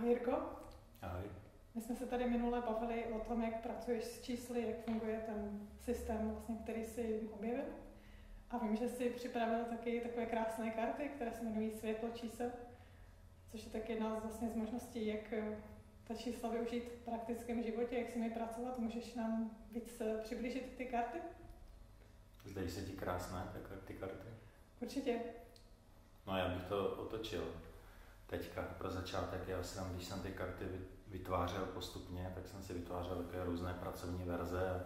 Ahoj Jirko. Ahoj. My jsme se tady minule bavili o tom, jak pracuješ s čísly, jak funguje ten systém, vlastně, který jsi objevil. A vím, že jsi připravil taky takové krásné karty, které se jmenují Světlo čísel, což je taky jedna z možností, jak ta čísla využít v praktickém životě, jak s nimi pracovat. Můžeš nám víc přiblížit ty karty? Zdají se ti krásné ty karty? Určitě. No já bych to otočil. Teďka pro začátek, když jsem ty karty vytvářel postupně, tak jsem si vytvářel také různé pracovní verze a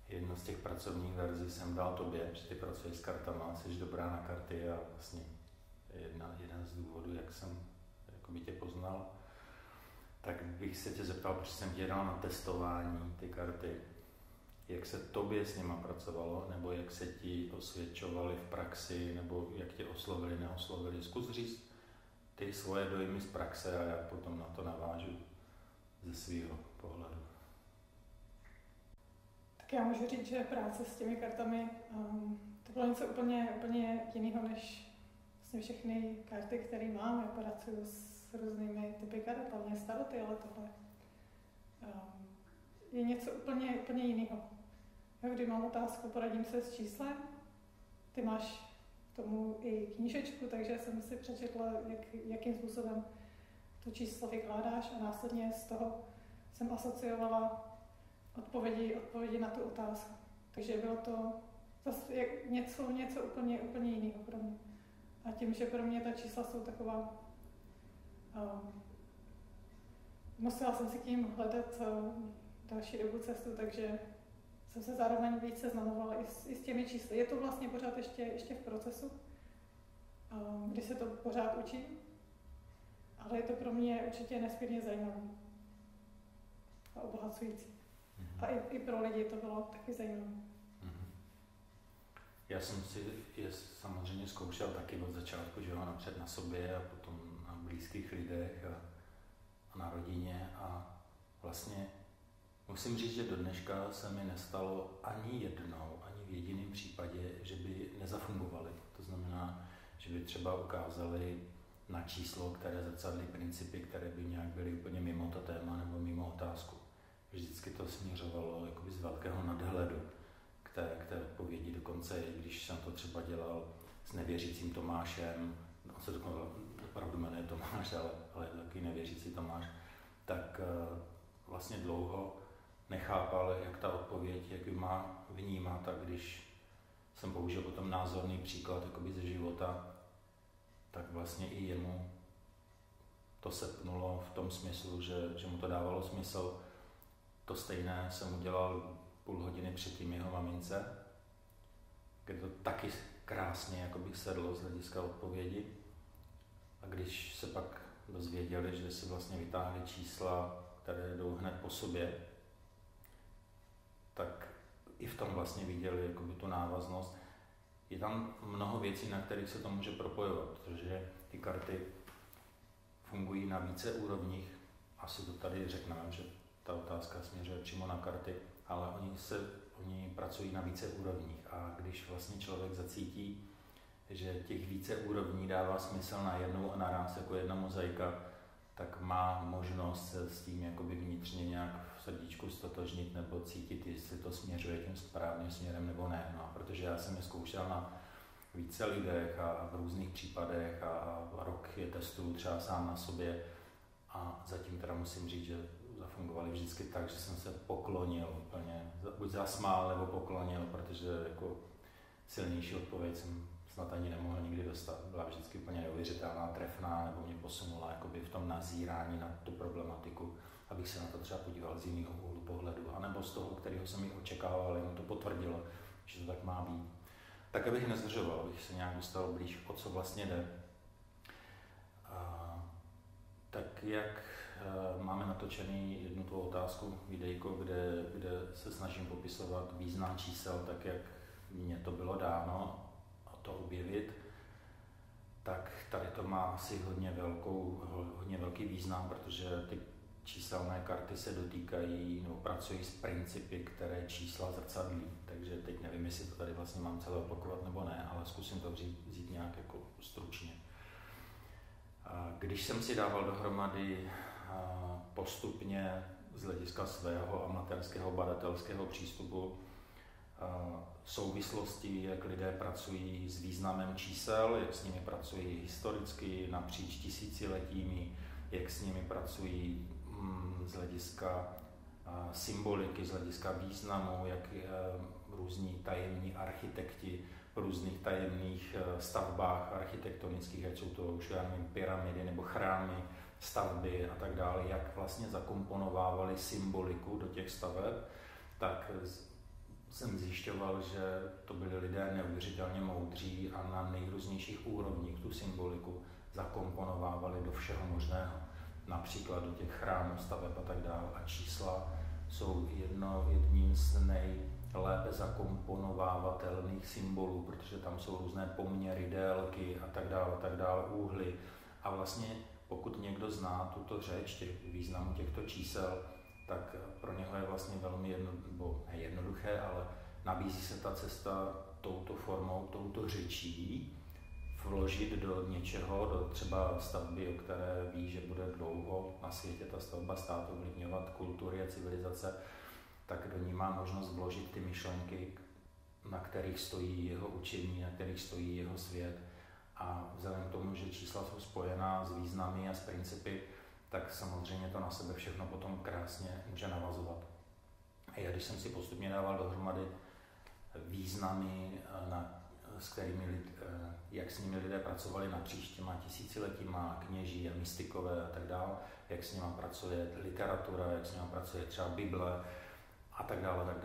jednu z těch pracovních verzí jsem dal tobě, protože ty pracuješ s kartama, jsi dobrá na karty a vlastně jeden z důvodů, jak jsem tě poznal, tak bych se tě zeptal, protože jsem tě dal na testování ty karty, jak se tobě s nima pracovalo, nebo jak se ti osvědčovali v praxi, nebo jak tě oslovili, neoslovili. Zkus říct ty svoje dojmy z praxe a já potom na to navážu ze svého pohledu. Tak já můžu říct, že práce s těmi kartami to bylo něco úplně jiného než vlastně všechny karty, které mám. Já pracuji s různými typy karet, hlavně staroty, ale tohle je něco úplně jiného. Když mám otázku, poradím se s číslem, ty máš k tomu i knížečku, takže jsem si přečetla, jakým způsobem to číslo vykládáš a následně z toho jsem asociovala odpovědi na tu otázku. Takže bylo to zase něco úplně jiného pro mě. A tím, že pro mě ta čísla jsou taková, musela jsem si k ním hledat další dobu cestu, takže jsem se zároveň víc seznamovala i s těmi čísly. Je to vlastně pořád ještě v procesu, kdy se to pořád učím, ale je to pro mě určitě nesmírně zajímavé a obohacující. A i pro lidi to bylo taky zajímavé. Já jsem si je samozřejmě zkoušel taky od začátku, že napřed na sobě a potom na blízkých lidech a na rodině a vlastně musím říct, že do dneška se mi nestalo ani jednou, ani v jediném případě, že by nezafungovaly. To znamená, že by třeba ukázali na číslo, které zrcadlí principy, které by nějak byly úplně mimo to téma nebo mimo otázku. Vždycky to směřovalo jakoby z velkého nadhledu k té odpovědi. Dokonce, když jsem to třeba dělal s nevěřícím Tomášem, on se opravdu jmenuje Tomáš, ale je taky nevěřící Tomáš, tak vlastně dlouho nechápal, jak ta odpověď, jak ji má vnímat, a když jsem použil potom názorný příklad jakoby ze života, tak vlastně i jemu to sepnulo v tom smyslu, že mu to dávalo smysl. To stejné jsem udělal půl hodiny předtím jeho mamince, kde to taky krásně jakoby sedlo z hlediska odpovědi. A když se pak dozvěděli, že si vlastně vytáhli čísla, které jdou hned po sobě, tak i v tom vlastně viděli jakoby tu návaznost. Je tam mnoho věcí, na kterých se to může propojovat, protože ty karty fungují na více úrovních. Asi to tady řekneme, že ta otázka směřuje přímo na karty, ale oni pracují na více úrovních. A když vlastně člověk zacítí, že těch více úrovní dává smysl na jednou a naraz jako jedna mozaika, tak má možnost se s tím jakoby vnitřně nějak v srdíčku stotožnit nebo cítit, jestli to směřuje tím správným směrem nebo ne. No, protože já jsem je zkoušel na více lidech a v různých případech a rok je testuju třeba sám na sobě a zatím teda musím říct, že zafungovaly vždycky tak, že jsem se poklonil úplně, buď zasmál nebo poklonil, protože jako silnější odpověď jsem snad ani nemohl nikdy dostat. Byla vždycky úplně neuvěřitelná, trefná, nebo mě posunula jakoby v tom nazírání na tu problematiku, abych se na to třeba podíval z jiného úhlu pohledu, anebo z toho, kterého jsem ji očekával, jenom to potvrdilo, že to tak má být. Tak abych nezdržoval, abych se nějak dostal blíž, o co vlastně jde. Tak jak máme natočený jednu tu otázku, videjko, kde se snažím popisovat význam čísel, tak jak mně to bylo dáno, to objevit, tak tady to má asi hodně velký význam, protože ty číselné karty se dotýkají nebo pracují s principy, které čísla zrcadlí. Takže teď nevím, jestli to tady vlastně mám celé opakovat nebo ne, ale zkusím to vzít nějak jako stručně. Když jsem si dával dohromady postupně z hlediska svého amatérského badatelského přístupu souvislosti, jak lidé pracují s významem čísel, jak s nimi pracují historicky napříč tisíciletími, jak s nimi pracují z hlediska symboliky, z hlediska významu, jak různí tajemní architekti v různých tajemných stavbách architektonických, ať jsou to už já nevím, pyramidy nebo chrámy, stavby a tak dále, jak vlastně zakomponovávali symboliku do těch staveb, tak jsem zjišťoval, že to byli lidé neuvěřitelně moudří a na nejrůznějších úrovních tu symboliku zakomponovávali do všeho možného. Například do těch chrámů, staveb a tak dále. A čísla jsou jedním z nejlépe zakomponovávatelných symbolů, protože tam jsou různé poměry, délky a tak dále, úhly. A vlastně pokud někdo zná tuto řeč, významu těchto čísel, tak pro něho je vlastně velmi jednoduché, ale nabízí se ta cesta touto formou, touto řečí, vložit do něčeho, do třeba stavby, o které ví, že bude dlouho na světě ta stavba stát ovlivňovat kultury a civilizace, tak do ní má možnost vložit ty myšlenky, na kterých stojí jeho učení, na kterých stojí jeho svět. A vzhledem k tomu, že čísla jsou spojená s významy a s principy, tak samozřejmě to na sebe všechno potom krásně může navazovat. A já, když jsem si postupně dával dohromady významy, s kterými jak s nimi lidé pracovali napříč těma tisíciletíma, kněží a mystikové a tak dále, jak s nimi pracuje literatura, jak s nimi pracuje třeba Bible a tak dále,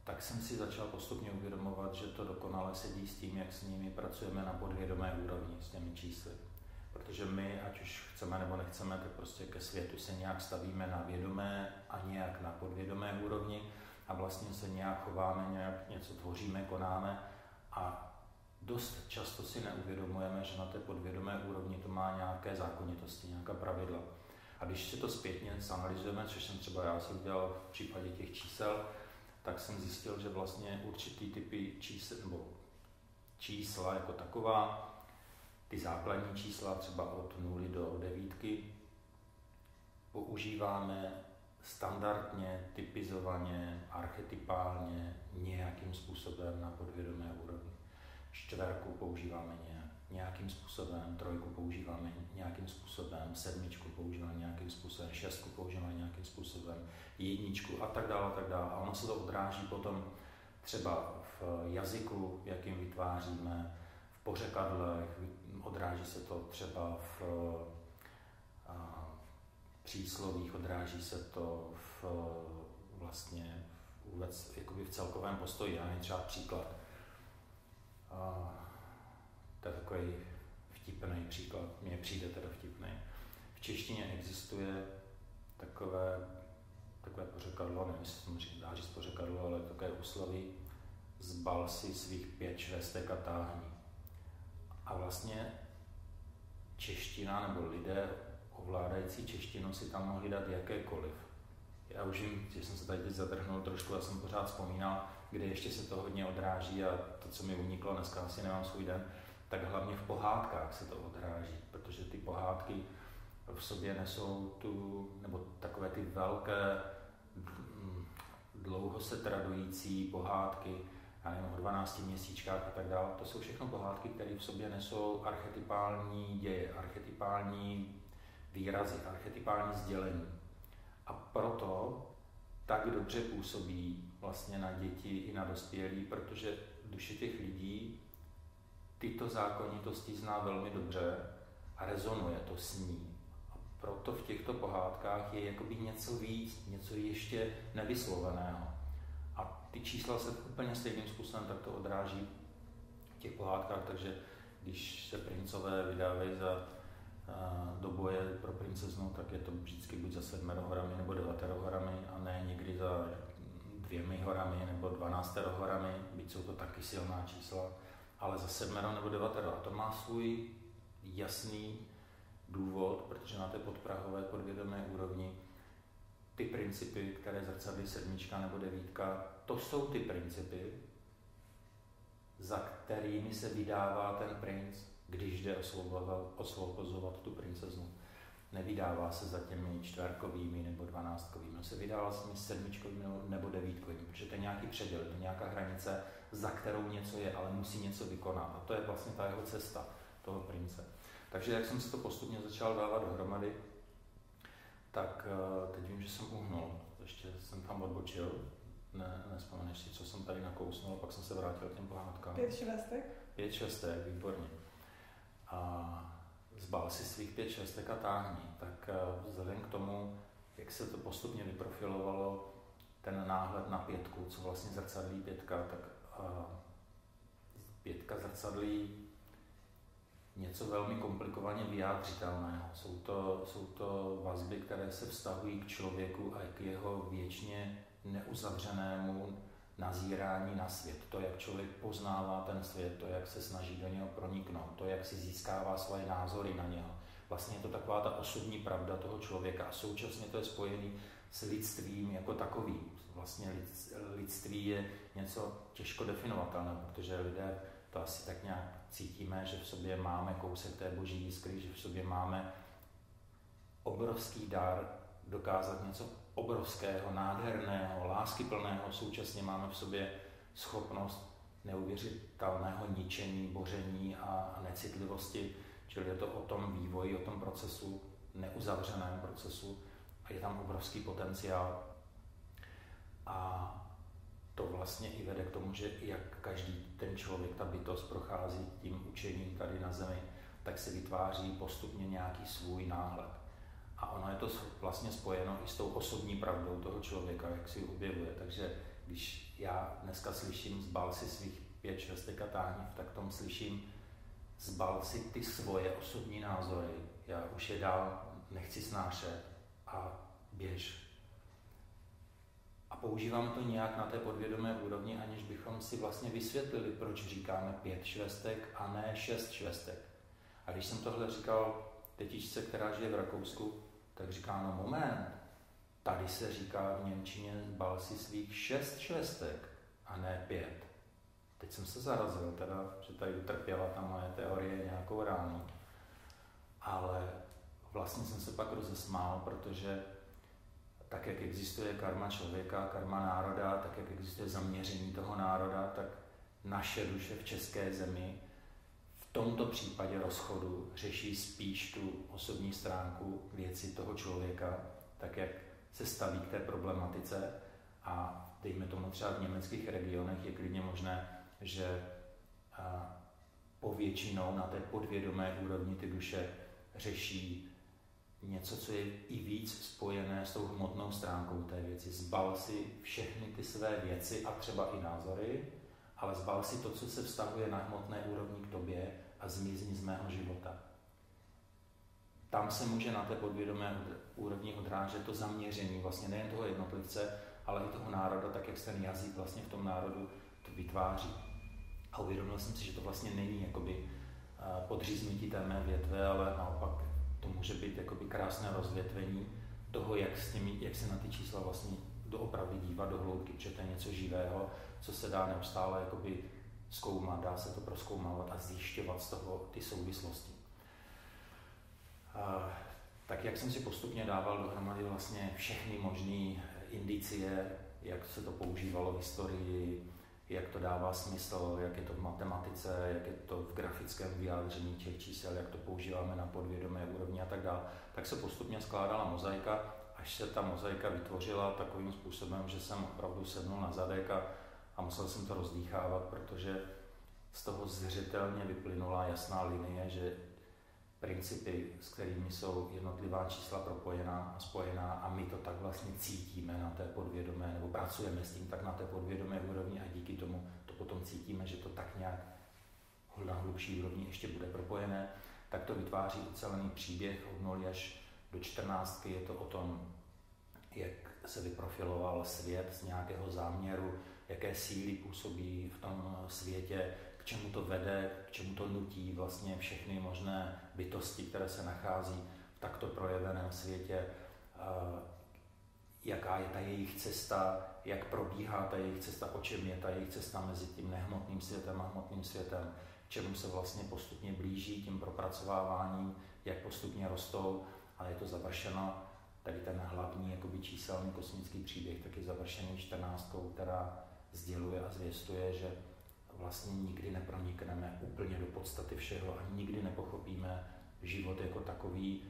tak jsem si začal postupně uvědomovat, že to dokonale sedí s tím, jak s nimi pracujeme na podvědomé úrovni, s těmi čísly. Protože my, ať už chceme nebo nechceme, tak prostě ke světu se nějak stavíme na vědomé a nějak na podvědomé úrovni a vlastně se nějak chováme, nějak něco tvoříme, konáme a dost často si neuvědomujeme, že na té podvědomé úrovni to má nějaké zákonitosti, nějaká pravidla. A když si to zpětně zanalyzujeme, což jsem třeba já si udělal v případě těch čísel, tak jsem zjistil, že vlastně určitý typy čísel, nebo čísla jako taková, ty základní čísla třeba od 0 do 9 používáme standardně, typizovaně, archetypálně, nějakým způsobem na podvědomé úrovni. 4 používáme nějakým způsobem, 3 používáme nějakým způsobem, 7 používáme nějakým způsobem, 6 používáme nějakým způsobem, 1 a tak dále, a tak dále. A ono se to odráží potom třeba v jazyku, jakým vytváříme, v pořekadlech, odráží se to třeba v příslovích, odráží se to vlastně vůbec jakoby v celkovém postoji. Já nevím, třeba příklad. To je takový vtipný příklad, mně přijde teda vtipný. V češtině existuje takové pořekadlo, nevím, jestli to dá říct pořekadlo, ale takové úsloví: zbal si svých 5 švestek a táhni. A vlastně čeština nebo lidé ovládající češtinu si tam mohli dát jakékoliv. Já už vím, že jsem se tady teď zadrhnul trošku, já jsem pořád vzpomínal, kde ještě se to hodně odráží a to, co mi uniklo, dneska asi nemám svůj den, tak hlavně v pohádkách se to odráží, protože ty pohádky v sobě nesou nebo takové ty velké, dlouho se tradující pohádky, já nevím, o 12 měsíčkách a tak dále. To jsou všechno pohádky, které v sobě nesou archetypální děje, archetypální výrazy, archetypální sdělení. A proto tak dobře působí vlastně na děti i na dospělí, protože duše těch lidí tyto zákonitosti zná velmi dobře a rezonuje to s ní. A proto v těchto pohádkách je jakoby něco víc, něco ještě nevysloveného. A ty čísla se úplně stejným způsobem takto odráží v těch pohádkách, takže když se princové vydávají do boje pro princeznu, tak je to vždycky buď za 7 horami nebo 9 horami a ne někdy za 2 horami nebo 12 horami, byť jsou to taky silná čísla, ale za 7 nebo 9. A to má svůj jasný důvod, protože na té podprahové podvědomé úrovni ty principy, které zrcadlí 7 nebo 9, to jsou ty principy, za kterými se vydává ten princ. když jde osvobozovat tu princeznu. Nevydává se za těmi čtverkovými nebo 12kovými, se vydává s těmi 7kovými nebo 9kovými, protože to je nějaký předěl, to je nějaká hranice, za kterou něco je, ale musí něco vykonat. A to je vlastně ta jeho cesta, toho prince. Takže jak jsem si to postupně začal dávat dohromady, tak teď vím, že jsem uhnul, ještě jsem tam odbočil, nevzpomeneš si, co jsem tady nakousnul, pak jsem se vrátil k těm pohádkám. 5 švestek? 5 švestek, výborně. A zbal si svých 5 švestek a táhni. Tak vzhledem k tomu, jak se to postupně vyprofilovalo, ten náhled na 5, co vlastně zrcadlí 5, tak 5 zrcadlí něco velmi komplikovaně vyjádřitelného. Jsou to vazby, které se vztahují k člověku a k jeho věčně neuzavřenému nazírání na svět. To, jak člověk poznává ten svět, to, jak se snaží do něho proniknout, to, jak si získává svoje názory na něho. Vlastně je to taková ta osobní pravda toho člověka a současně to je spojený s lidstvím jako takovým. Vlastně lidství je něco těžko definovatelné, protože lidé to asi tak nějak cítíme, že v sobě máme kousek té boží jiskry, že v sobě máme obrovský dar dokázat něco obrovského, nádherného, láskyplného, současně máme v sobě schopnost neuvěřitelného ničení, boření a necitlivosti, čili je to o tom vývoji, o tom procesu, neuzavřeném procesu a je tam obrovský potenciál. A to vlastně i vede k tomu, že jak každý ten člověk, ta bytost prochází tím učením tady na zemi, tak si vytváří postupně nějaký svůj náhled. A ono je to vlastně spojeno i s tou osobní pravdou toho člověka, jak si ji objevuje. Takže když já dneska slyším zbal si svých 5 švestek a táhni, tak tom slyším zbal si ty svoje osobní názory, já už je dál nechci snášet a běž. A používám to nějak na té podvědomé úrovni, aniž bychom si vlastně vysvětlili, proč říkáme 5 švestek a ne 6 švestek. A když jsem tohle říkal tetičce, která žije v Rakousku, tak říká, no moment, tady se říká v němčině zbal si svých 6 švestek a ne 5. Teď jsem se zarazil, teda, že tady utrpěla ta moje teorie nějakou ránu. Ale vlastně jsem se pak rozesmál, protože tak, jak existuje karma člověka, karma národa, tak, jak existuje zaměření toho národa, tak naše duše v české zemi v tomto případě rozchodu řeší spíš tu osobní stránku věci toho člověka, tak, jak se staví k té problematice a dejme tomu třeba v německých regionech je klidně možné, že povětšinou na té podvědomé úrovni ty duše řeší něco, co je i víc spojené s tou hmotnou stránkou té věci. Zbal si všechny ty své věci a třeba i názory, ale zbal si to, co se vztahuje na hmotné úrovni k tobě a zmizni z mého života. Tam se může na té podvědomé úrovni odrážet to zaměření vlastně nejen toho jednotlivce, ale i toho národa, tak jak se ten jazyk vlastně v tom národu to vytváří. A uvědomil jsem si, že to vlastně není jakoby podříznutí té mé větve, ale naopak to může být jakoby krásné rozvětvení toho, jak se na ty čísla vlastně doopravdy dívat do hloubky, protože to je něco živého, co se dá neustále jakoby zkoumat, dá se to prozkoumávat a zjišťovat z toho ty souvislosti. Tak jak jsem si postupně dával dohromady vlastně všechny možné indicie, jak se to používalo v historii, jak to dává smysl, jak je to v matematice, jak je to v grafickém vyjádření těch čísel, jak to používáme na podvědomé úrovni a tak dále, tak se postupně skládala mozaika, až se ta mozaika vytvořila takovým způsobem, že jsem opravdu sednul na zadek a musel jsem to rozdýchávat, protože z toho zřetelně vyplynula jasná linie, že principy, s kterými jsou jednotlivá čísla propojená a spojená a my to tak vlastně cítíme na té podvědomé, nebo pracujeme s tím tak na té podvědomé úrovni a díky tomu to potom cítíme, že to tak nějak na hlubší úrovni ještě bude propojené, tak to vytváří ucelený příběh od 0 až do 14. Je to o tom, jak se vyprofiloval svět z nějakého záměru, jaké síly působí v tom světě, k čemu to vede, k čemu to nutí vlastně všechny možné bytosti, které se nachází v takto projeveném světě, jaká je ta jejich cesta, jak probíhá ta jejich cesta, o čem je ta jejich cesta mezi tím nehmotným světem a hmotným světem, čemu se vlastně postupně blíží tím propracováváním, jak postupně rostou, ale je to završeno, tady ten hlavní jakoby číselný kosmický příběh, tak je završený 14, která sděluje a zvěstuje, že vlastně nikdy nepronikneme úplně do podstaty všeho a nikdy nepochopíme život jako takový.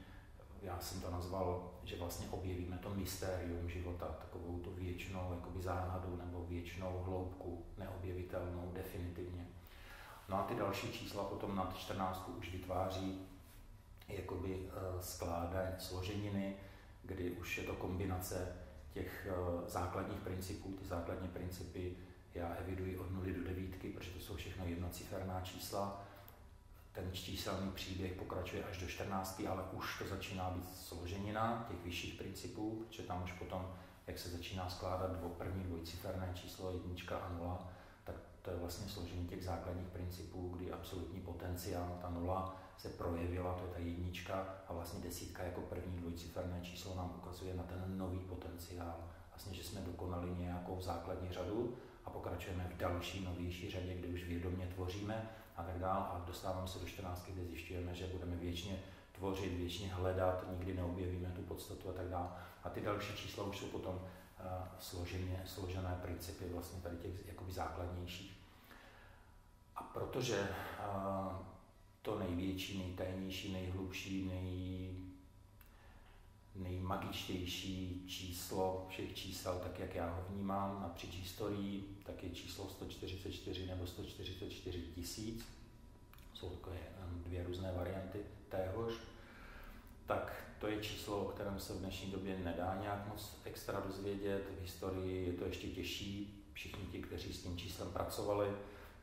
Já jsem to nazval, že vlastně objevíme to mystérium života, takovou tu věčnou jakoby záhadu nebo věčnou hloubku, neobjevitelnou definitivně. No a ty další čísla potom nad 14 už vytváří jakoby složeniny, kdy už je to kombinace těch základních principů. Ty základní principy já eviduji od 0 do 9, protože to jsou všechno jednociferná čísla. Ten číselný příběh pokračuje až do 14, ale už to začíná být složenina těch vyšších principů, protože tam už potom, jak se začíná skládat první dvojciferné číslo 1 a 0, tak to je vlastně složení těch základních principů, kdy absolutní potenciál, ta 0 se projevila, to je ta 1 a vlastně 10 jako první dvojciferné číslo nám ukazuje na ten nový potenciál. Vlastně, že jsme dokonali nějakou základní řadu a pokračujeme v další novější řadě, kde už vědomě tvoříme a tak dále a dostáváme se do 14, kde zjišťujeme, že budeme věčně tvořit, věčně hledat, nikdy neobjevíme tu podstatu a tak dále. A ty další čísla už jsou potom složené principy vlastně tady těch jakoby základnějších. A protože to největší, nejtajnější, nejhlubší, nejmagičtější číslo všech čísel, tak jak já ho vnímám napříč historií, tak je číslo 144 nebo 144 tisíc. Jsou takové dvě různé varianty téhož. Tak to je číslo, o kterém se v dnešní době nedá nějak moc extra dozvědět. V historii je to ještě těžší. Všichni ti, kteří s tím číslem pracovali,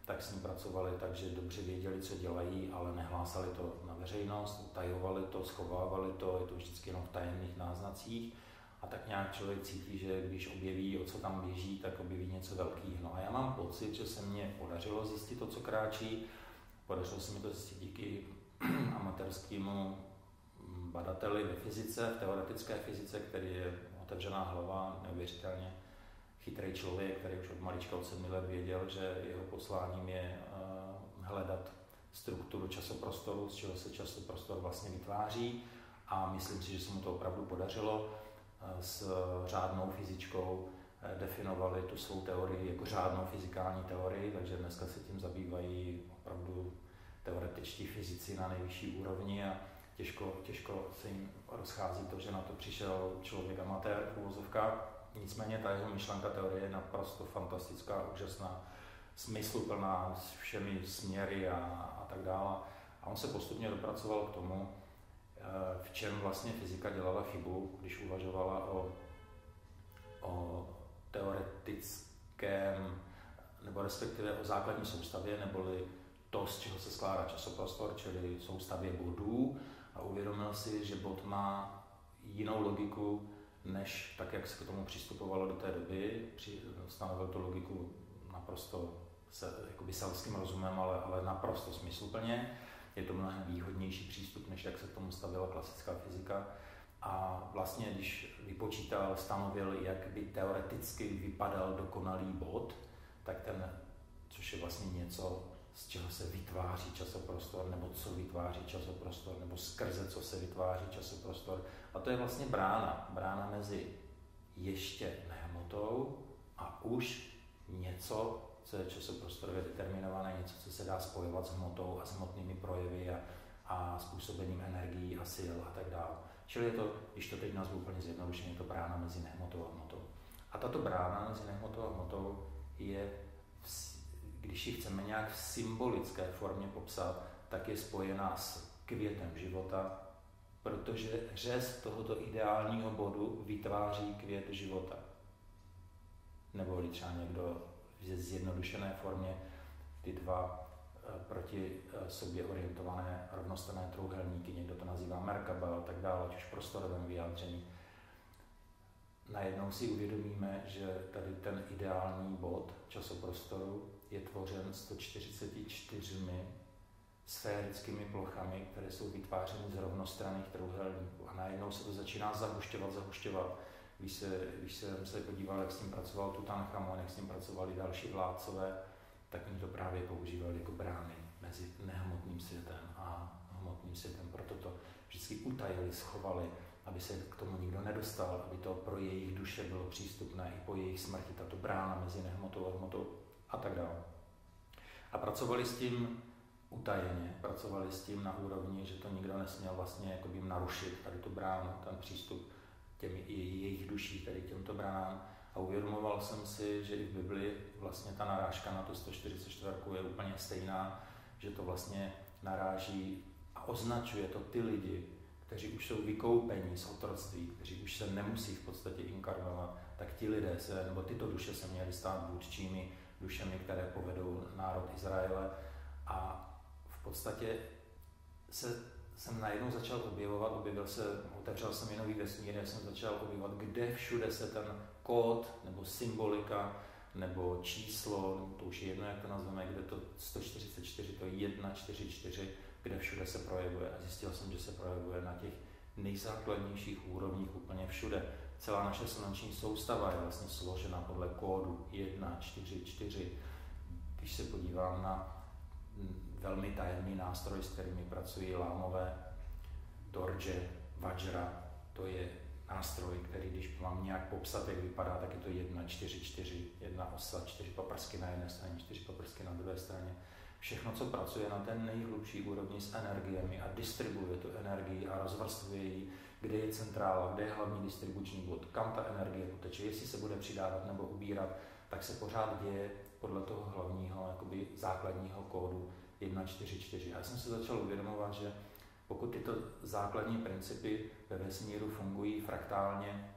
tak s ním pracovali tak, že dobře věděli, co dělají, ale nehlásali to na veřejnost, utajovali to, schovávali to, je to vždycky jenom v tajemných náznacích. A tak nějak člověk cítí, že když objeví, o co tam běží, tak objeví něco velkého. No a já mám pocit, že se mně podařilo zjistit to, co kráčí. Podařilo se mi to zjistit díky amatérskému badateli ve fyzice, v teoretické fyzice, který je otevřená hlava, neuvěřitelně chytrý člověk, který už od malička od 7 let věděl, že jeho posláním je hledat strukturu časoprostoru, z čeho se časoprostor vlastně vytváří a myslím si, že se mu to opravdu podařilo. S řádnou fyzičkou definovali tu svou teorii jako řádnou fyzikální teorii, takže dneska se tím zabývají opravdu teoretičtí fyzici na nejvyšší úrovni a těžko se jim rozchází to, že na to přišel člověk amatér v uvozovkách. Nicméně ta jeho myšlenka teorie je naprosto fantastická, úžasná, smysluplná s všemi směry a tak dále. A on se postupně dopracoval k tomu, v čem vlastně fyzika dělala chybu, když uvažovala o teoretickém, nebo respektive o základní soustavě, neboli to, z čeho se skládá časoprostor, čili soustavě bodů, a uvědomil si, že bod má jinou logiku, než tak, jak se k tomu přistupovalo do té doby. Stanovil tu logiku naprosto jakoby selským rozumem, ale naprosto smysluplně. Je to mnohem výhodnější přístup, než jak se k tomu stavila klasická fyzika. A vlastně, když vypočítal, stanovil, jak by teoreticky vypadal dokonalý bod, tak což je vlastně něco, z čeho se vytváří časoprostor, nebo co vytváří časoprostor, nebo skrze co se vytváří časoprostor. A to je vlastně brána mezi ještě nehmotou a už něco, co je časoprostorově determinované, něco, co se dá spojovat s hmotou a s hmotnými projevy a způsobením energií a sil a tak dále. Čili je to, když to teď nazvu úplně zjednodušeně, je to brána mezi nehmotou a hmotou. A tato brána mezi nehmotou a hmotou je, když ji chceme nějak v symbolické formě popsat, tak je spojená s květem života, protože řez tohoto ideálního bodu vytváří květ života. Nebo třeba někdo v zjednodušené formě ty dva proti sobě orientované rovnostranné trojúhelníky, někdo to nazývá Merkaba a tak dále, ať už v prostorovém vyjádření. Najednou si uvědomíme, že tady ten ideální bod časoprostoru je tvořen 144 sférickými plochami, které jsou vytvářeny z rovnostranných trojúhelníků. A najednou se to začíná zahušťovat. Když jsem se podíval, jak s tím pracoval Tutanchamon, jak s tím pracovali další vládcové, tak oni to právě používali jako brány mezi duchovním světem, proto to vždycky utajili, schovali, aby se k tomu nikdo nedostal, aby to pro jejich duše bylo přístupné i po jejich smrti, tato brána mezi nehmotou a hmotou a tak dále. A pracovali s tím utajeně, pracovali s tím na úrovni, že to nikdo nesměl vlastně jakoby narušit, tady tu bránu, ten přístup těmi jejich duší, tady těmto branám. A uvědomoval jsem si, že i v Biblii vlastně ta narážka na tu 144 je úplně stejná, že to vlastně naráží a označuje to ty lidi, kteří už jsou vykoupení z otroctví, kteří už se nemusí v podstatě inkarnovat, tak ti lidé se, nebo tyto duše se měly stát vůdčími dušemi, které povedou národ Izraele. A v podstatě jsem najednou začal objevovat, otevřel jsem jinový vesmír, jsem začal objevovat, kde všude se ten kód, nebo symbolika, nebo číslo, nebo to už je jedno, jak to nazveme, kde to 144, to je 144, kde všude se projevuje. A zjistil jsem, že se projevuje na těch nejzákladnějších úrovních úplně všude. Celá naše sluneční soustava je vlastně složena podle kódu 144. Když se podívám na velmi tajemný nástroj, s kterými pracují lámové, Dorje, Vajra, to je nástroj, který když mám nějak popsat, jak vypadá, tak je to 144, jedna osa, 4 paprsky na jedné straně, 4 paprsky na druhé straně. Všechno, co pracuje na té nejhlubší úrovni s energiemi a distribuuje tu energii a rozvrstvuje ji, kde je centrála, kde je hlavní distribuční bod, kam ta energie poteče, jestli se bude přidávat nebo ubírat, tak se pořád děje podle toho hlavního, jakoby základního kódu 144. A já jsem se začal uvědomovat, že pokud tyto základní principy ve vesmíru fungují fraktálně,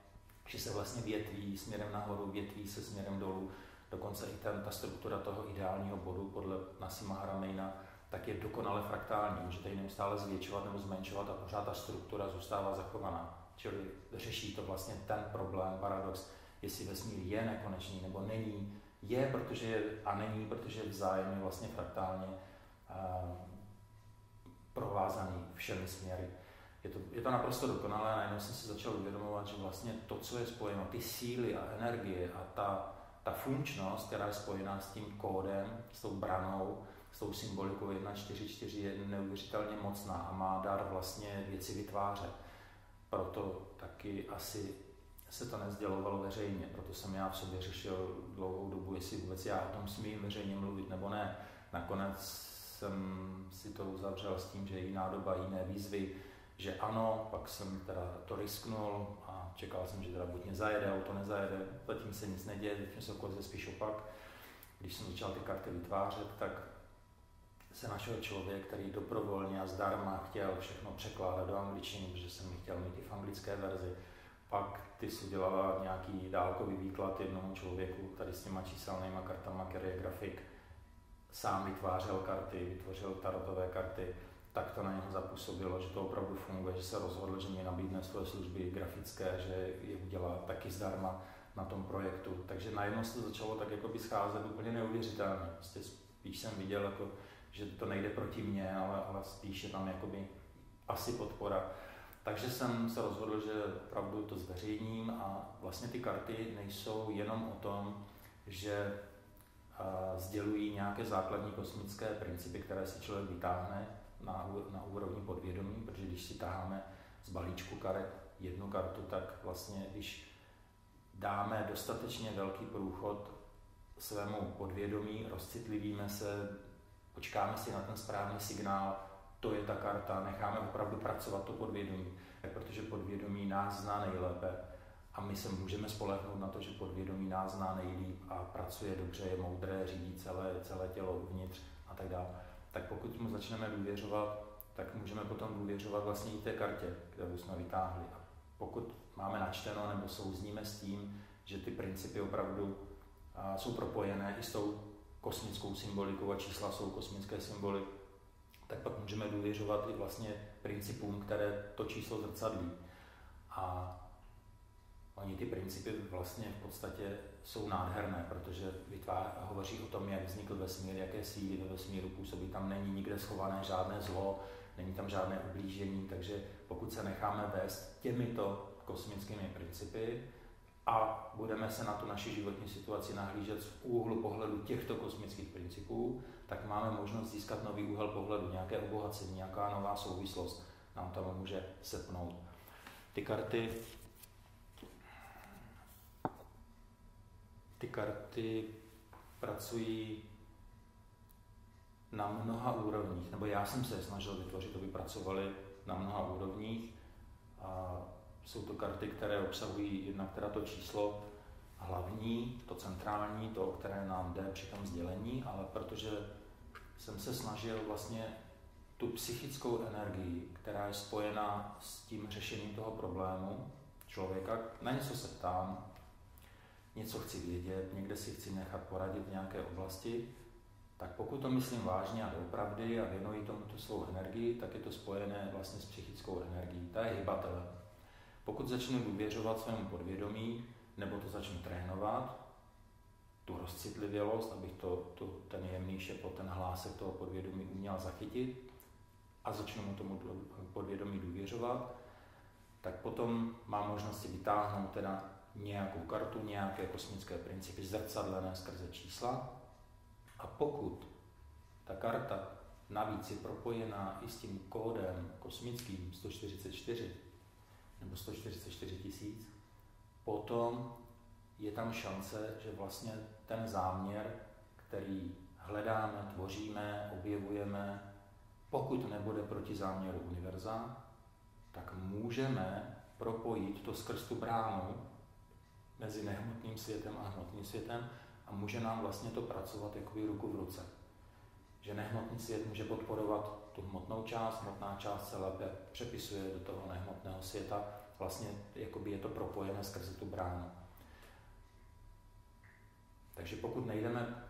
že se vlastně větví směrem nahoru, větví se směrem dolů, dokonce i ta struktura toho ideálního bodu podle Nassima Harameina, tak je dokonale fraktální. Můžete ji neustále zvětšovat nebo zmenšovat a pořád ta struktura zůstává zachovaná. Čili řeší to vlastně ten problém, paradox, jestli vesmír je nekonečný nebo není. Je, protože je, a není, protože je vzájemně vlastně fraktálně provázaný všemi směry. Je to naprosto dokonalé a najednou jsem si začal uvědomovat, že vlastně to, co je spojeno, ty síly a energie a ta funkčnost, která je spojená s tím kódem, s tou branou, s tou symbolikou 144 je neuvěřitelně mocná a má dar vlastně věci vytvářet. Proto taky asi se to nezdělovalo veřejně, proto jsem já v sobě řešil dlouhou dobu, jestli vůbec já o tom smím veřejně mluvit nebo ne. Nakonec jsem si to uzavřel s tím, že jiná doba, jiné výzvy, že ano, pak jsem teda to risknul a čekal jsem, že teda buď mě zajede, auto nezajede, zatím se nic neděje, zatím se okolí spíš opak. Když jsem začal ty karty vytvářet, tak se našel člověk, který dobrovolně a zdarma chtěl všechno překládat do angličtiny, protože jsem ji chtěl mít i v anglické verzi. Pak ty si udělala nějaký dálkový výklad jednomu člověku, tady s těma číselnýma kartama, který je grafik, sám vytvářel karty, vytvořil tarotové karty, tak to na něho zapůsobilo, že to opravdu funguje, že se rozhodl, že mě nabídne svoje služby grafické, že je udělá taky zdarma na tom projektu. Takže najednou se to začalo tak jakoby scházet úplně neuvěřitelně. Prostě spíš jsem viděl, jako, že to nejde proti mně, ale spíš je tam jakoby asi podpora. Takže jsem se rozhodl, že opravdu to zveřejním a vlastně ty karty nejsou jenom o tom, že sdělují nějaké základní kosmické principy, které si člověk vytáhne na úrovni podvědomí, protože když si taháme z balíčku karet jednu kartu, tak vlastně když dáme dostatečně velký průchod svému podvědomí, rozcitlivíme se, počkáme si na ten správný signál, to je ta karta, necháme opravdu pracovat to podvědomí, protože podvědomí nás zná nejlépe a my se můžeme spolehnout na to, že podvědomí nás zná nejlíp a pracuje dobře, je moudré, řídí celé tělo uvnitř a tak dále. Tak pokud mu začneme důvěřovat, tak můžeme potom důvěřovat vlastně i té kartě, kterou jsme vytáhli. A pokud máme načteno nebo souzníme s tím, že ty principy opravdu jsou propojené i s tou kosmickou symbolikou a čísla jsou kosmické symboly, tak pak můžeme důvěřovat i vlastně principům, které to číslo zrcadlí. A oni ty principy vlastně v podstatě jsou nádherné, protože hovoří o tom, jak vznikl vesmír, jaké síly ve vesmíru působí. Tam není nikde schované žádné zlo, není tam žádné ublížení, takže pokud se necháme vést těmito kosmickými principy, a budeme se na tu naši životní situaci nahlížet z úhlu pohledu těchto kosmických principů, tak máme možnost získat nový úhel pohledu, nějaké obohacení, nějaká nová souvislost nám tam může sepnout. Ty karty pracují na mnoha úrovních, nebo já jsem se snažil vytvořit, aby pracovaly na mnoha úrovních. A jsou to karty, které obsahují jednak teda to číslo hlavní, to centrální, to, o které nám jde při tom sdělení, ale protože jsem se snažil vlastně tu psychickou energii, která je spojena s tím řešením toho problému člověka, na něco se ptám, něco chci vědět, někde si chci nechat poradit v nějaké oblasti, tak pokud to myslím vážně a doopravdy a věnuji tomu tu svou energii, tak je to spojené vlastně s psychickou energií. Ta je hybatelem. Pokud začnu důvěřovat svému podvědomí, nebo to začnu trénovat, tu rozcitlivělost, abych ten jemný šepot, ten hlásek toho podvědomí uměl zachytit a začnu mu tomu podvědomí důvěřovat, tak potom mám možnost si vytáhnout teda nějakou kartu, nějaké kosmické principy zrcadlené skrze čísla. A pokud ta karta navíc je propojená i s tím kódem kosmickým 144 nebo 144 000, potom je tam šance, že vlastně ten záměr, který hledáme, tvoříme, objevujeme, pokud nebude proti záměru univerza, tak můžeme propojit to skrz tu bránu mezi nehmotným světem a hmotným světem a může nám vlastně to pracovat jakoby ruku v ruce. Že nehmotný svět může podporovat tu hmotnou část, hmotná část se lépe přepisuje do toho nehmotného světa, vlastně jakoby je to propojené skrze tu bránu. Takže pokud nejdeme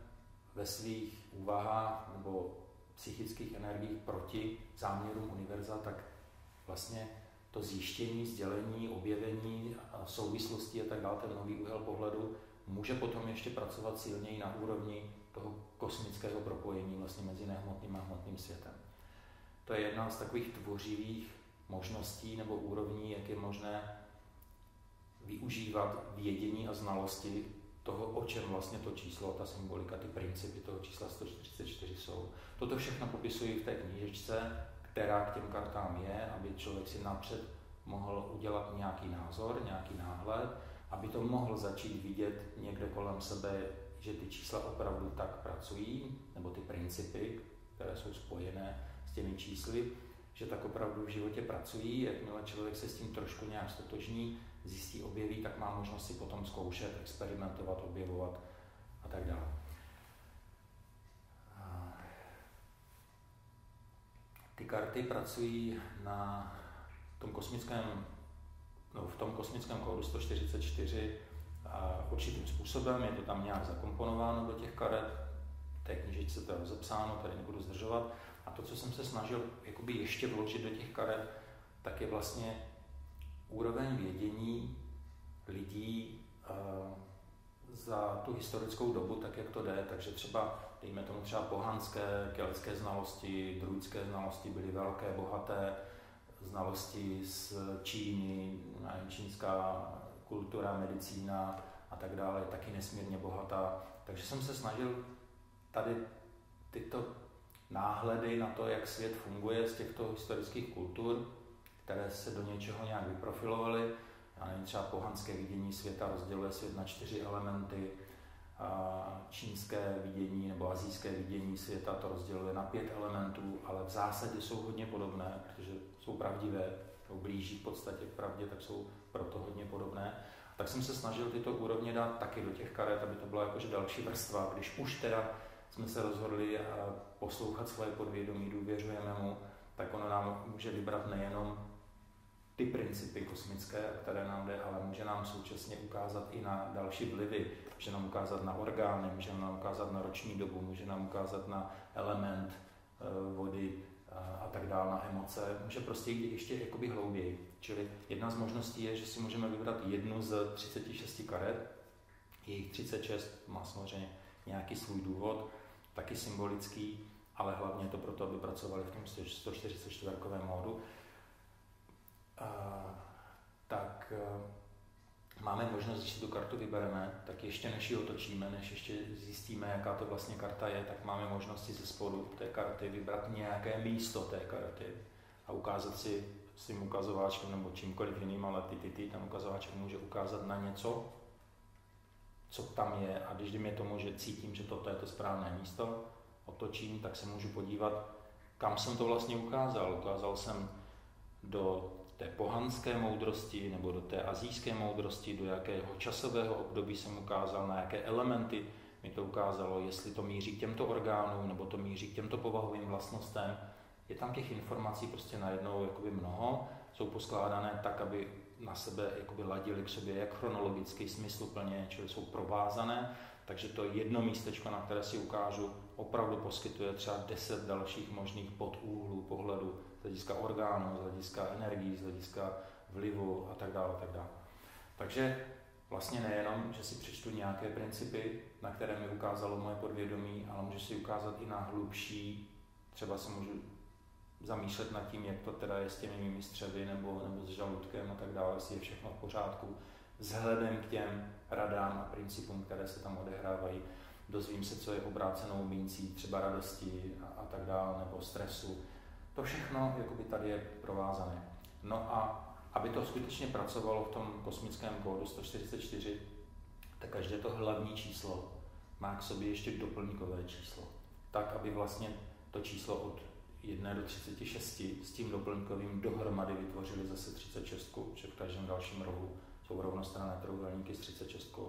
ve svých úvahách nebo psychických energiích proti záměrům univerza, tak vlastně to zjištění, sdělení, objevení a souvislosti a tak dále, ten nový úhel pohledu může potom ještě pracovat silněji na úrovni toho kosmického propojení vlastně mezi nehmotným a hmotným světem. To je jedna z takových tvořivých možností nebo úrovní, jak je možné využívat vědění a znalosti toho, o čem vlastně to číslo, ta symbolika, ty principy toho čísla 144 jsou. Toto všechno popisuji v té knížečce, která k těm kartám je, aby člověk si napřed mohl udělat nějaký názor, nějaký náhled, aby to mohl začít vidět někde kolem sebe, že ty čísla opravdu tak pracují, nebo ty principy, které jsou spojené s těmi čísly, že tak opravdu v životě pracují. Jakmile člověk se s tím trošku nějak stotožní, zjistí, objeví, tak má možnost si potom zkoušet, experimentovat, objevovat a tak dále. Ty karty pracují na tom kosmickém, v tom kosmickém kódu 144 určitým způsobem, je to tam nějak zakomponováno do těch karet, v té knížečce to je rozepsáno, tady nebudu zdržovat. A to, co jsem se snažil jakoby ještě vložit do těch karet, tak je vlastně úroveň vědění lidí za tu historickou dobu, tak jak to jde. Takže třeba, dejme tomu třeba pohanské, keltské znalosti, druidské znalosti byly velké, bohaté, znalosti z Číny, čínská kultura, medicína a tak dále, je taky nesmírně bohatá. Takže jsem se snažil tady tyto náhledy na to, jak svět funguje z těchto historických kultur, které se do něčeho nějak vyprofilovaly. Já nevím, třeba pohanské vidění světa rozděluje svět na 4 elementy, a čínské vidění nebo asijské vidění světa to rozděluje na 5 elementů, ale v zásadě jsou hodně podobné, protože jsou pravdivé, blíží v podstatě k pravdě, tak jsou proto hodně podobné. Tak jsem se snažil tyto úrovně dát taky do těch karet, aby to byla jakože další vrstva. Když už teda jsme se rozhodli poslouchat svoje podvědomí, důvěřujeme mu, tak ono nám může vybrat nejenom ty principy kosmické, o které nám jde, ale může nám současně ukázat i na další vlivy. Může nám ukázat na orgány, může nám ukázat na roční dobu, může nám ukázat na element vody a tak dále, na emoce. Může prostě jít ještě jakoby hlouběji. Čili jedna z možností je, že si můžeme vybrat jednu z 36 karet. Je jich 36, má samozřejmě nějaký svůj důvod, taky symbolický, ale hlavně je to proto, aby pracovali v tom 144 módu. Tak máme možnost, když si tu kartu vybereme, tak ještě než ji otočíme, než ještě zjistíme, jaká to vlastně karta je, tak máme možnosti ze spodu té karty vybrat nějaké místo té karty a ukázat si svým ukazováčkem nebo čímkoliv jiným, ale ten ukazováček může ukázat na něco, co tam je, a když dejme tomu, že cítím, že toto je to správné místo, otočím, tak se můžu podívat, kam jsem to vlastně ukázal. Ukázal jsem do té pohanské moudrosti nebo do té asijské moudrosti, do jakého časového období jsem ukázal, na jaké elementy mi to ukázalo, jestli to míří k těmto orgánům nebo to míří k těmto povahovým vlastnostem. Je tam těch informací prostě najednou jakoby mnoho, jsou poskládané tak, aby na sebe jakoby ladily k sobě jak chronologicky, smysluplně, čili jsou provázané, takže to jedno místečko, na které si ukážu, opravdu poskytuje třeba 10 dalších možných podúhlů pohledu z hlediska orgánů, z hlediska energií, z hlediska vlivu a tak dále, a tak dále. Takže vlastně nejenom, že si přečtu nějaké principy, na které mi ukázalo moje podvědomí, ale můžu si ukázat i na hlubší, třeba se můžu zamýšlet nad tím, jak to teda je s těmi mými střevy nebo s žaludkem a tak dále, jestli je všechno v pořádku. Vzhledem k těm radám a principům, které se tam odehrávají, dozvím se, co je obrácenou mincí, třeba radosti a tak dále, nebo stresu. To všechno jakoby tady je provázané. No a aby to skutečně pracovalo v tom kosmickém kódu 144, tak každé to hlavní číslo má k sobě ještě doplňkové číslo. Tak, aby vlastně to číslo od 1 do 36 s tím doplňkovým dohromady vytvořili zase 36, že v každém dalším rohu jsou rovnostranné trojúhelníky s 36.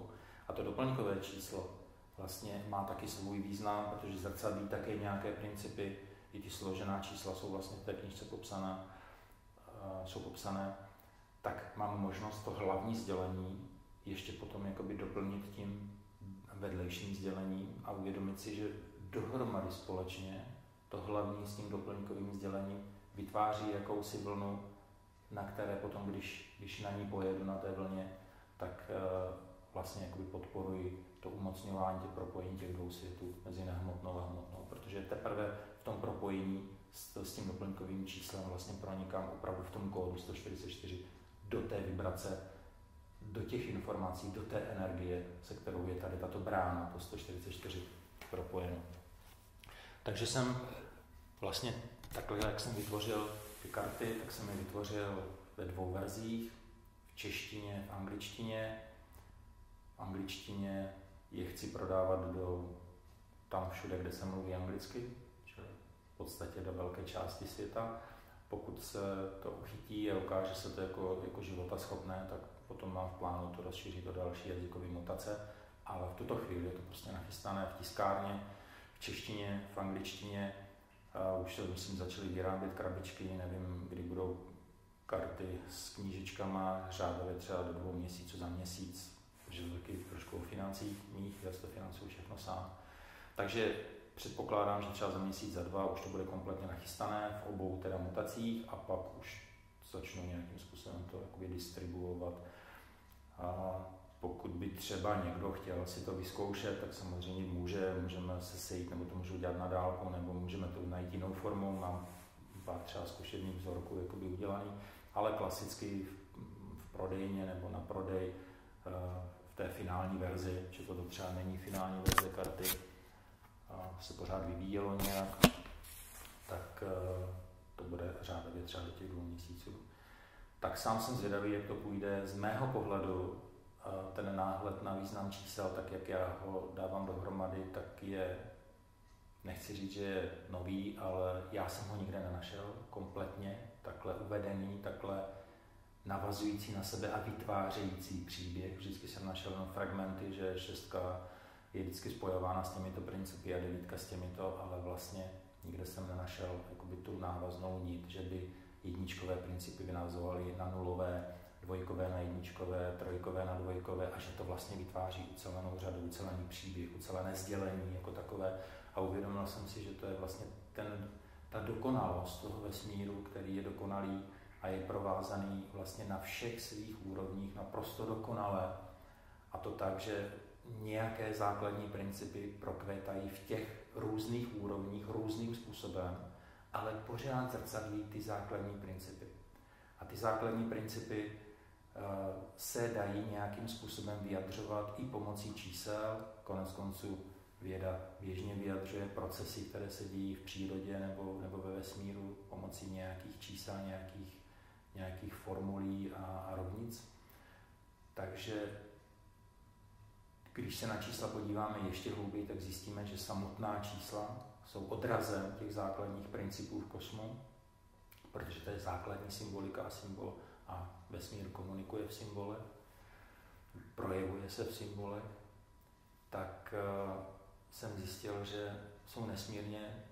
A to doplňkové číslo vlastně má taky svůj význam, protože zrcadlí také nějaké principy, i ty složená čísla jsou vlastně v té knížce popsané, tak mám možnost to hlavní sdělení ještě potom jakoby doplnit tím vedlejším sdělením a uvědomit si, že dohromady společně to hlavní s tím doplňkovým sdělením vytváří jakousi vlnu, na které potom, když na ní pojedu, na té vlně, tak vlastně jakoby podporuji to umocňování, tě propojení těch dvou světů mezi nehmotnou a hmotnou, protože teprve v tom propojení s tím doplňkovým číslem vlastně pronikám opravdu v tom kódu 144 do té vibrace, do těch informací, do té energie, se kterou je tady tato brána, to 144 propojeno. Takže jsem vlastně takhle, jak jsem vytvořil ty karty, tak jsem je vytvořil ve 2 verzích, v češtině, v angličtině. V angličtině je chci prodávat tam všude, kde se mluví anglicky, čili v podstatě do velké části světa. Pokud se to uchytí a ukáže se to jako životaschopné, tak potom mám v plánu to rozšířit do další jazykové mutace, ale v tuto chvíli je to prostě nachystané v tiskárně, v češtině, v angličtině. Už se, myslím, začaly vyrábět krabičky, nevím, kdy budou karty s knížečkama, řádově třeba do 2 měsíců za měsíc, protože to taky trošku o financích mých, já to financuju všechno sám. Takže předpokládám, že třeba za měsíc, za 2 už to bude kompletně nachystané v obou teda mutacích a pak už začnu nějakým způsobem to jakoby distribuovat. A pokud by třeba někdo chtěl si to vyzkoušet, tak samozřejmě můžeme se sejít, nebo to můžu dělat na dálku, nebo můžeme to najít jinou formou, mám pár třeba zkušebních vzorků jakoby udělaný, ale klasicky v prodejně nebo na prodej v té finální verzi, že to třeba není finální verze karty, se pořád vyvíjelo nějak, tak to bude řádově třeba do těch 2 měsíců. Tak sám jsem zvědavý, jak to půjde. Z mého pohledu ten náhled na význam čísel, tak jak já ho dávám dohromady, tak je, nechci říct, že je nový, ale já jsem ho nikde nenašel kompletně, takhle uvedený, takhle navazující na sebe a vytvářející příběh. Vždycky jsem našel jenom fragmenty, že 6 je vždycky spojována s těmito principy a 9 s těmito, ale vlastně nikde jsem nenašel jakoby tu návaznou nit, že by jedničkové principy vynavazovaly na nulové, dvojkové na jedničkové, trojkové na dvojkové a že to vlastně vytváří ucelenou řadu, ucelený příběh, ucelené sdělení jako takové. A uvědomil jsem si, že to je vlastně ta dokonalost toho vesmíru, který je dokonalý a je provázaný vlastně na všech svých úrovních naprosto dokonale. A to tak, že nějaké základní principy prokvétají v těch různých úrovních, různým způsobem, ale pořád zrcadlí ty základní principy. A ty základní principy se dají nějakým způsobem vyjadřovat i pomocí čísel. Konec konců věda běžně vyjadřuje procesy, které se dějí v přírodě nebo ve vesmíru pomocí nějakých čísel, nějakých formulí a rovnic. Takže když se na čísla podíváme ještě hlouběji, tak zjistíme, že samotná čísla jsou odrazem těch základních principů v kosmu, protože to je základní symbolika a symbol a vesmír komunikuje v symbolech, projevuje se v symbolech, tak jsem zjistil, že jsou nesmírně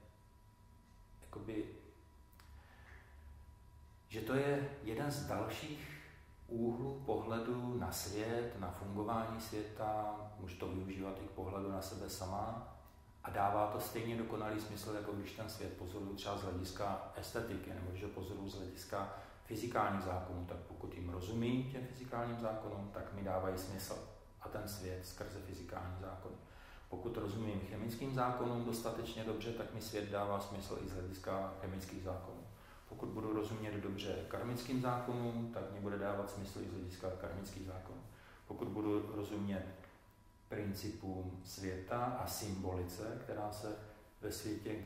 že to je jeden z dalších úhlů pohledu na svět, na fungování světa, může to využívat i k pohledu na sebe sama a dává to stejně dokonalý smysl, jako když ten svět pozoruju třeba z hlediska estetiky, nebo když ho pozoruju z hlediska fyzikálních zákonů, tak pokud jim rozumím těm fyzikálním zákonům, tak mi dávají smysl a ten svět skrze fyzikální zákony. Pokud rozumím chemickým zákonům dostatečně dobře, tak mi svět dává smysl i z hlediska chemických zákonů. Pokud budu rozumět dobře karmickým zákonům, tak mi bude dávat smysl i z hlediska karmických zákonů. Pokud budu rozumět principům světa a symbolice,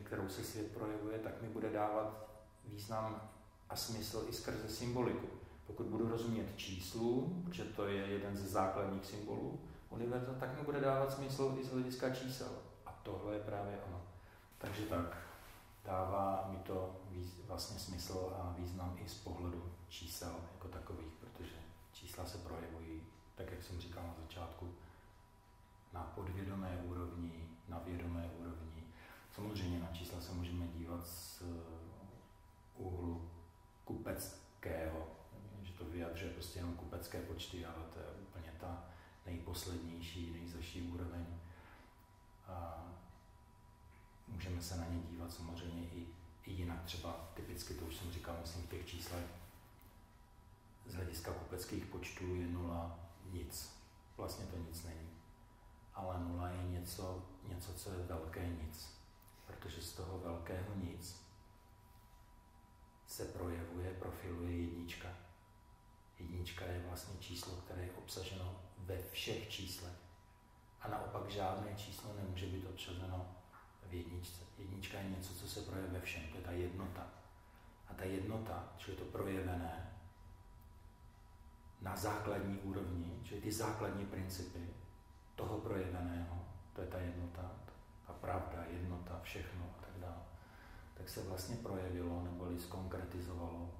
kterou se svět projevuje, tak mi bude dávat význam a smysl i skrze symboliku. Pokud budu rozumět číslům, protože to je jeden ze základních symbolů univerza, tak mi bude dávat smysl i z hlediska čísel. A tohle je právě ono. Takže tak, dává mi to vlastně smysl a význam i z pohledu čísel jako takových, protože čísla se projevují, tak jak jsem říkal na začátku, na podvědomé úrovni, na vědomé úrovni. Samozřejmě na čísla se můžeme dívat z úhlu kupeckého, že to vyjadřuje prostě jenom kupecké počty, ale to je úplně ta nejposlednější, nejzaší úroveň. A můžeme se na ně dívat samozřejmě i jinak, třeba typicky, to už jsem říkal, myslím v těch číslech, z hlediska kupeckých počtů je 0 nic. Vlastně to nic není. Ale 0 je něco, co je velké nic. Protože z toho velkého nic se profiluje jednička. Jednička je vlastně číslo, které je obsaženo ve všech číslech. A naopak žádné číslo nemůže být obsaženo v jedničce. Jednička je něco, co se projevuje ve všem, to je ta jednota. A ta jednota, čili to projevené na základní úrovni, čili ty základní principy toho projeveného, to je ta jednota, ta pravda, jednota, všechno a tak dále, tak se vlastně projevilo neboli zkonkretizovalo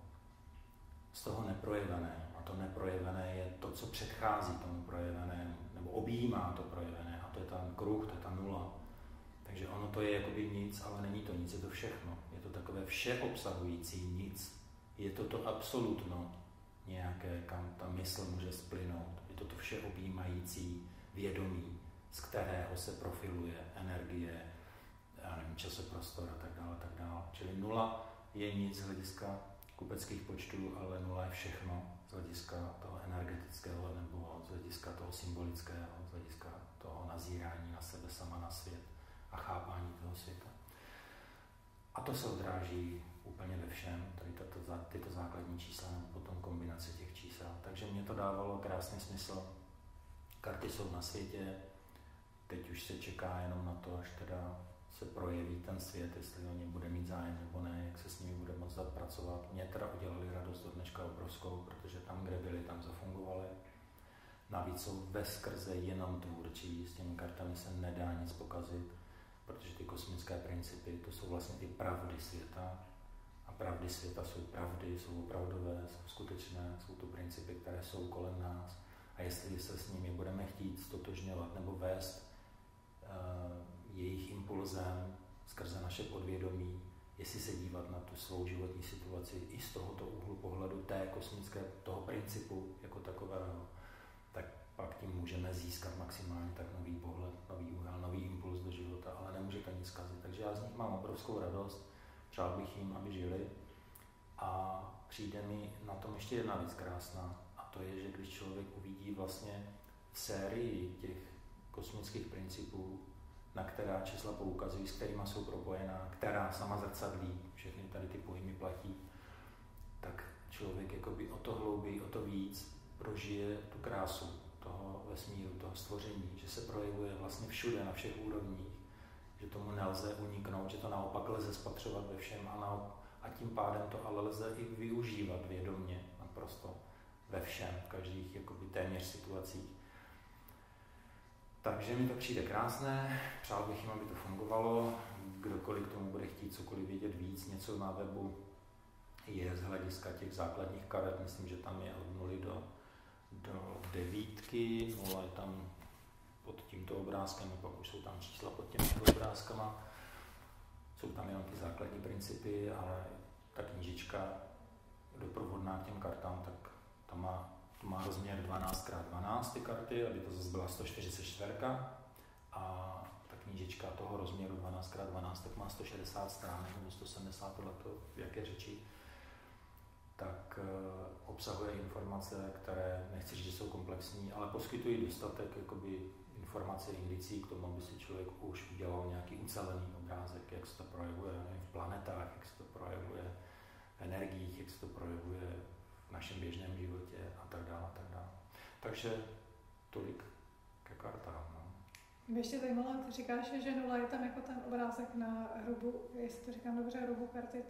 z toho neprojeveného. A to neprojevené je to, co předchází tomu projevenému, nebo objímá to projevené, a to je ten kruh, to je ta nula. Takže ono to je jakoby nic, ale není to nic, je to všechno. Je to takové všeobsahující nic. Je to absolutno nějaké, kam ta mysl může splynout. Je to všeobjímající vědomí, z kterého se profiluje energie, časoprostor a tak dále, tak dále. Čili nula je nic z hlediska kupeckých počtů, ale nula je všechno z hlediska toho energetického nebo z hlediska toho symbolického, z hlediska toho nazírání na sebe sama, na svět a chápání toho světa. A to se odráží úplně ve všem, tady tyto základní čísla nebo potom kombinace těch čísel. Takže mě to dávalo krásný smysl. Karty jsou na světě, teď už se čeká jenom na to, až teda se projeví ten svět, jestli o ně bude mít zájem nebo ne, jak se s nimi bude moct pracovat. Mě teda udělali radost do dneška obrovskou, protože tam, kde byli, tam zafungovali. Navíc jsou veskrze jenom tvůrčí, s těmi kartami se nedá nic pokazit, protože ty kosmické principy, to jsou vlastně ty pravdy světa. A pravdy světa jsou pravdy, jsou opravdové, jsou skutečné, jsou to principy, které jsou kolem nás. A jestli se s nimi budeme chtít stotožňovat nebo vést jejich impulzem skrze naše podvědomí, jestli se dívat na tu svou životní situaci i z tohoto úhlu pohledu té kosmické, toho principu jako takového, tak pak tím můžeme získat maximálně tak nový pohled, nový úhel, nový impuls do života, ale nemůže to nic kazit. Takže já z nich mám obrovskou radost, přál bych jim, aby žili. A přijde mi na tom ještě jedna věc krásná, a to je, že když člověk uvidí vlastně v sérii těch kosmických principů, na která čísla poukazují, s kterýma jsou propojená, která sama zrcadlí, všechny tady ty pojmy platí, tak člověk jakoby o to hlouběji, o to víc prožije tu krásu toho vesmíru, toho stvoření, že se projevuje vlastně všude, na všech úrovních, že tomu nelze uniknout, že to naopak lze spatřovat ve všem a tím pádem to ale lze i využívat vědomě, naprosto ve všem, v každých jakoby téměř situacích. Takže mi to přijde krásné, přál bych jim, aby to fungovalo, kdokoliv k tomu bude chtít cokoliv vědět víc, něco na webu je z hlediska těch základních karet, myslím, že tam je od 0 do 9, 0 je tam pod tímto obrázkem, pak už jsou tam čísla pod těmito obrázkama, jsou tam jenom ty základní principy, ale ta knížička doprovodná k těm kartám, tak to má rozměr 12x12 ty karty, aby to zase byla 144 a ta knížička toho rozměru 12x12 tak má 160 stránek nebo 170 podle v jaké řeči, tak obsahuje informace, které nechci říct, že jsou komplexní, ale poskytují dostatek jakoby informací, indicí k tomu, aby si člověk už udělal nějaký ucelený obrázek, jak se to projevuje v planetách, jak se to projevuje v energiích, jak se to projevuje v našem běžném životě a tak dále, a tak dále. Takže tolik ke kartám. No. Mě ještě zajímalo, ty říkáš, že 0 je tam jako ten obrázek na hrubu, jestli to říkám dobře, hrubu karty,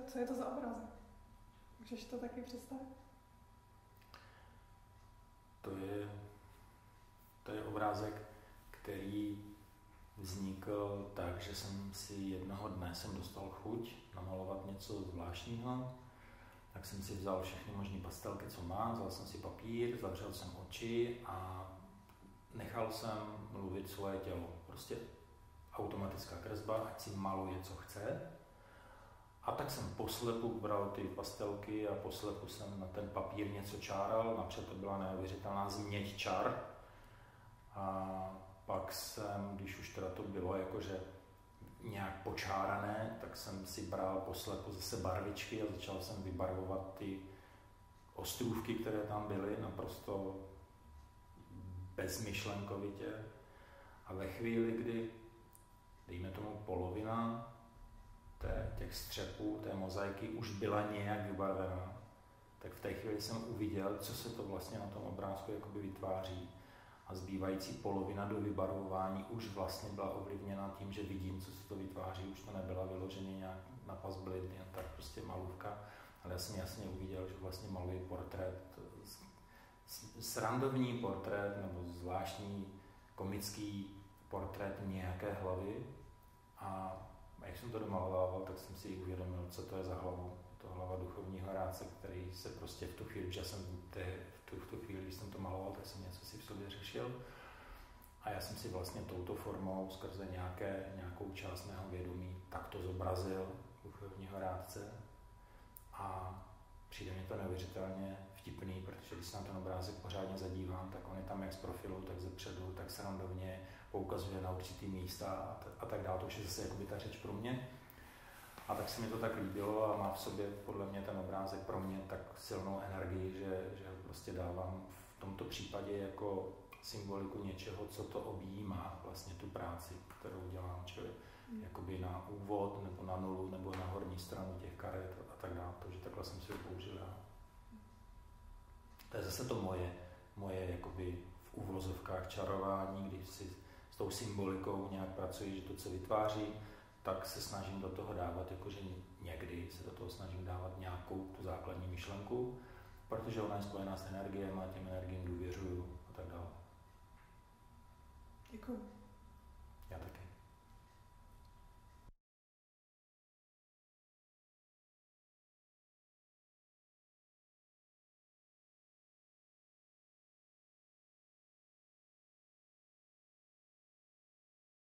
co je to za obrázek? Můžeš to taky představit? To je obrázek, který vznikl tak, že jsem si jednoho dne dostal chuť namalovat něco zvláštního, tak jsem si vzal všechny možné pastelky, co mám, vzal jsem si papír, zavřel jsem oči a nechal jsem mluvit svoje tělo. Prostě automatická kresba, ať si maluje, co chce. A tak jsem poslepu bral ty pastelky a poslepu jsem na ten papír něco čáral, napřed to byla neuvěřitelná změť čar. A pak jsem, když už teda to bylo jakože nějak počárané, tak jsem si bral poslepu zase barvičky a začal jsem vybarvovat ty ostrůvky, které tam byly, naprosto bezmyšlenkovitě. A ve chvíli, kdy, dejme tomu polovina těch střepů, té mozaiky už byla nějak vybarvená, tak v té chvíli jsem uviděl, co se to vlastně na tom obrázku jakoby vytváří. A zbývající polovina do vybarvování už vlastně byla ovlivněna tím, že vidím, co se to vytváří. Už to nebyla vyloženě nějak na pas blid, jen tak prostě malůvka, ale já jsem jasně uviděl, že vlastně maluji portrét, srandovní portrét nebo zvláštní komický portrét nějaké hlavy. A jak jsem to domaloval, tak jsem si uvědomil, co to je za hlavu. To hlava duchovního rádce, který se prostě v tu chvíli, že jsem v tu chvíli, když jsem to maloval, tak jsem něco si v sobě řešil. A já jsem si vlastně touto formou skrze nějakou část mého vědomí takto zobrazil duchovního rádce. A přijde mi to neuvěřitelně vtipný, protože když se na ten obrázek pořádně zadívám, tak on je tam jak z profilu, tak ze předu, tak srandovně poukazuje na určitý místa a tak dále. To už je zase jakoby ta řeč pro mě. A tak se mi to tak líbilo a má v sobě podle mě ten obrázek pro mě tak silnou energii, že prostě dávám v tomto případě jako symboliku něčeho, co to objímá vlastně tu práci, kterou dělám, čili jakoby na úvod, nebo na nulu, nebo na horní stranu těch karet a tak dále. Takže takhle jsem si ho použil já. To je zase to moje jakoby v uvozovkách čarování, když si s tou symbolikou nějak pracuji, že to, co vytváří, tak se snažím do toho dávat, jakože někdy se do toho snažím dávat nějakou tu základní myšlenku, protože ona je spojená s energiemi a těm energiím důvěřuju a tak dále. Děkuji.